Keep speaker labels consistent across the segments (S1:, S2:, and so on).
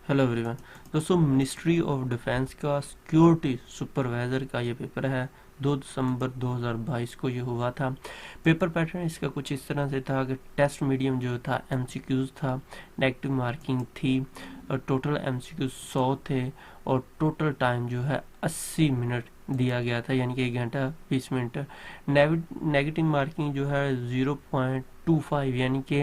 S1: Hello everyone. दोस्तों, ministry of defence का security supervisor का ये पेपर है। 2 दिसंबर 2022 को ये हुआ था। पेपर पैटर्न इसका कुछ इस तरह से था कि टेस्ट मीडियम जो था एमसीक्यूज था, नेगेटिव मार्किंग थी, और टोटल एमसीक्यूज 100 थे, और टोटल टाइम जो है 80 मिनट दिया गया था, यानी कि 1 घंटा 20 मिनट। नेगेटिव मार्किंग जो है 0.25, यानी कि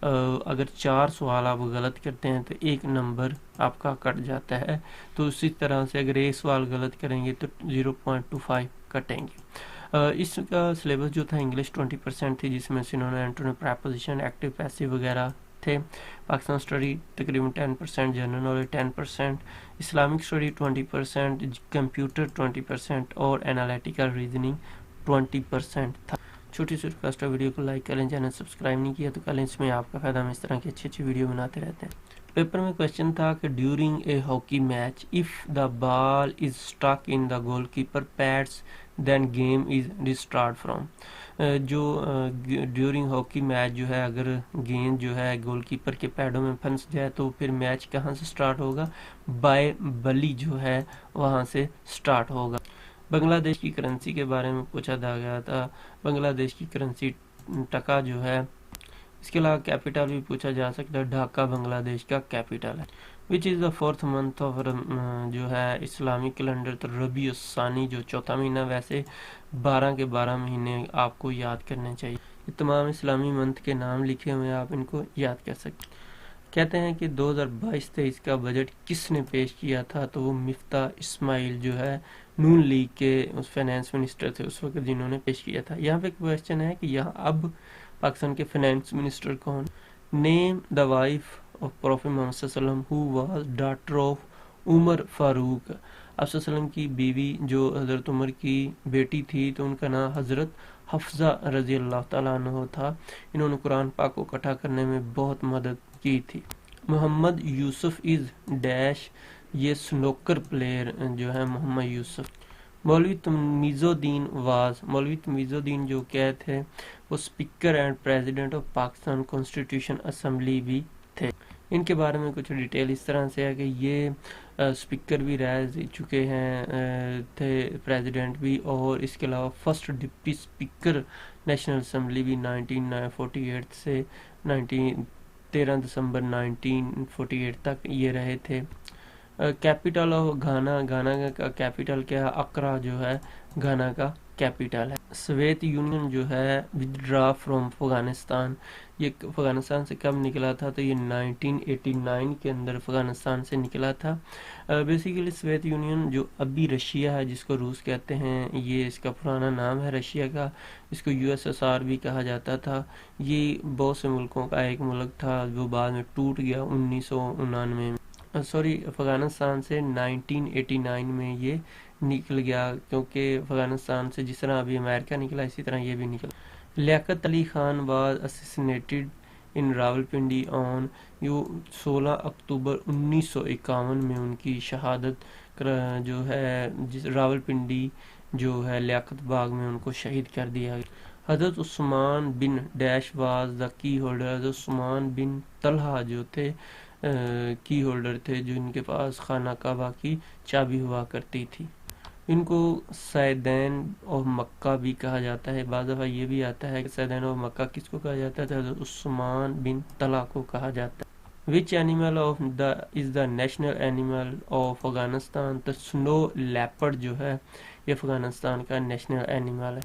S1: अगर 4 सवाल आप गलत करते हैं तो 1 नंबर आपका कट जाता है। तो उसी तरह से अगर 1 सवाल गलत करेंगे तो 0.25 कटेंगे। इसका सिलेबस जो था इंग्लिश 20% थी, जिसमें synonym, antonym, preposition, active passive वगैरह थे। पाकिस्तान स्टडी तकरीबन 10%, general knowledge 10%, Islamic study 20%, computer 20% और एनालिटिकल रीजनिंग 20% था। छोटी सी रिक्वेस्ट है, वीडियो को लाइक करें, चैनल सब्सक्राइब नहीं किया तो करें, इसमें आपका फायदा। हम इस तरह की अच्छी अच्छी वीडियो बनाते रहते हैं। पेपर में क्वेश्चन था कि during a hockey match if the ball is stuck in the goalkeeper pads then game is restart from. जो ड्यूरिंग हॉकी मैच जो है, अगर गेंद जो है गोलकीपर के पैडों में फंस जाए तो फिर मैच कहाँ से स्टार्ट होगा? बाय बली जो है वहाँ से स्टार्ट होगा। बांग्लादेश की करेंसी के बारे में पूछा गया था। बांग्लादेश की करेंसी टका जो है। इसके अलावा कैपिटल भी पूछा जा सकता है। ढाका बांग्लादेश का कैपिटल है। Which is the 4th month of जो है इस्लामिक कैलेंडर, तो रबी सानी जो चौथा महीना। वैसे 12 के 12 महीने आपको याद करने चाहिए। ये तमाम इस्लामी मंथ के नाम लिखे हुए हैं, आप इनको याद कर सकते हैं। कहते हैं कि 2022-23 का बजट किसने पेश किया था? तो वो मिफ्ता इस्माइल जो है नून लीग के उस फाइनेंस मिनिस्टर थे उस वक्त, जिन्होंने पेश किया था। यहाँ पे क्वेश्चन है कि यहाँ अब पाकिस्तान के फाइनेंस मिनिस्टर कौन? Name the wife of prophet Mohammad सल्लल्लाहु अलैहि वसल्लम who was daughter of Umar Farooq. आप सल्लम की बीवी जो हज़रत उमर की बेटी थी, तो उनका नाम हज़रत हफ्जा रजी अल्लाह तआला अन्हो था। इन्होंने कुरान पाक को इकट्ठा करने में बहुत मदद की थी। मोहम्मद यूसुफ इज़ डैश, ये स्नोकर प्लेयर जो है मोहम्मद यूसुफ। मौलवी तमीज़ुद्दीन वाज, मौलवी तमीज़ुद्दीन जो क्या थे? वो speaker and president of Pakistan constitution assembly भी थे। इनके बारे में कुछ डिटेल इस तरह से है कि ये स्पीकर भी रह चुके हैं, थे प्रेसिडेंट भी, और इसके अलावा first deputy speaker national assembly भी 1948 से 13 दिसंबर 1948 तक ये रहे थे। कैपिटल ऑफ घाना, घाना का कैपिटल क्या है? अक्रा जो है घाना का कैपिटल है। सोवियत यूनियन जो है विदड्रा फ्रॉम अफगानिस्तान, ये अफगानिस्तान से कब निकला था? तो ये 1989 के अंदर अफगानिस्तान से निकला था। बेसिकली सोवियत यूनियन जो अभी रशिया है, जिसको रूस कहते हैं, ये इसका पुराना नाम है रशिया का। इसको यूएसएसआर भी कहा जाता था। ये बहुत से मुल्कों का एक मुल्क था, जो बाद में टूट गया 1999 में। सॉरी, अफ़गानिस्तान से 1989 में ये निकल गया, क्योंकि अफ़गानिस्तान से जिस तरह अभी अमेरिका निकला, इसी तरह ये भी निकला। Liaquat Ali Khan was assassinated in Rawalpindi on, यो 16 अक्टूबर 1951 में उनकी शहादत जो है जिस रावलपिंडी जो है लियाकत बाग में उनको शहीद कर दिया गया। Hazrat Usman bin dash was the key holder, Hazrat Usman बिन तलहा जो थे की होल्डर थे, जो इनके पास खाना काबा की चाबी हुआ करती थी। इनको सैदैन और मक्का भी कहा जाता है। बाज़ दफ़ा ये भी आता है कि सैदैन और मक्का किसको कहा जाता है? तो उस्मान बिन तला को कहा जाता है। Which animal of the is the national animal of Afghanistan? तो स्नो लेपर्ड जो है ये अफगानिस्तान का नेशनल एनिमल है।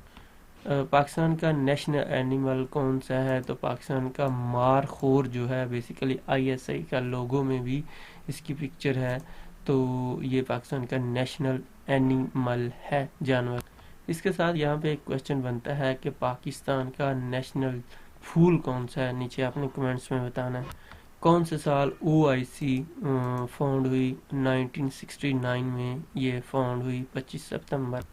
S1: पाकिस्तान का नेशनल एनिमल कौन सा है? तो पाकिस्तान का मारखोर जो है, बेसिकली आईएसआई का लोगो में भी इसकी पिक्चर है, तो ये पाकिस्तान का नेशनल एनिमल है, जानवर। इसके साथ यहाँ पे एक क्वेश्चन बनता है कि पाकिस्तान का नेशनल फूल कौन सा है? नीचे आपने कमेंट्स में बताना है। कौन से साल ओआईसी फाउंड हुई? 1969 में ये फाउंड हुई, 25 सितंबर।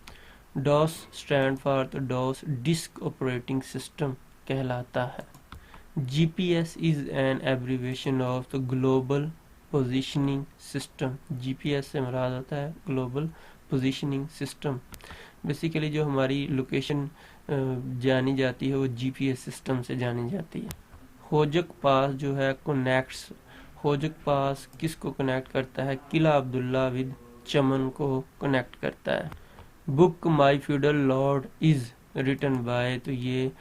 S1: डॉस स्टैंड फॉर, तो डॉस डिस्क ऑपरेटिंग सिस्टम कहलाता है। GPS is an abbreviation of the global positioning system. GPS से मुराद होता है ग्लोबल पोजीशनिंग सिस्टम। बेसिकली जो हमारी लोकेशन जानी जाती है वो जीपीएस सिस्टम से जानी जाती है। होजक पास जो है कनेक्ट्स खोजक पास किसको कनेक्ट करता है? किला अब्दुल्ला विद चमन को कनेक्ट करता है। Book my feudal lord is written by, तो ये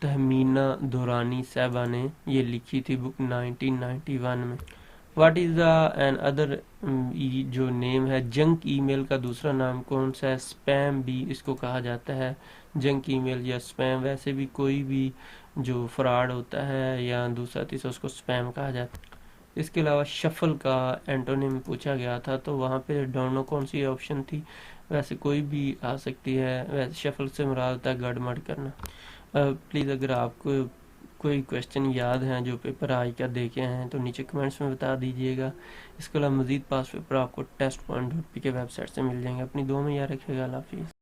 S1: तहमीना दुरानी साहबा ने ये लिखी थी बुक 1991 में। What is the another, जो नेम है जंक ईमेल का दूसरा नाम कौन सा है? स्पैम भी इसको कहा जाता है। जंक ईमेल या स्पैम, वैसे भी कोई भी जो फ्रॉड होता है या दूसरा तीसरा उसको स्पैम कहा जाता है। इसके अलावा शफल का एंटोनिम पूछा गया था, तो वहाँ पे दोनों कौन सी ऑप्शन थी? वैसे कोई भी आ सकती है। वैसे शफल से मुराद होता है गड़बड़ करना। प्लीज़ अगर आपको कोई क्वेश्चन याद हैं जो पेपर आज का देखे हैं तो नीचे कमेंट्स में बता दीजिएगा। इसके अलावा मज़ीद पास पेपर आपको test.pk वेबसाइट से मिल जाएंगे। अपनी दुआ में याद रखिएगा। अल्लाह हाफिज़।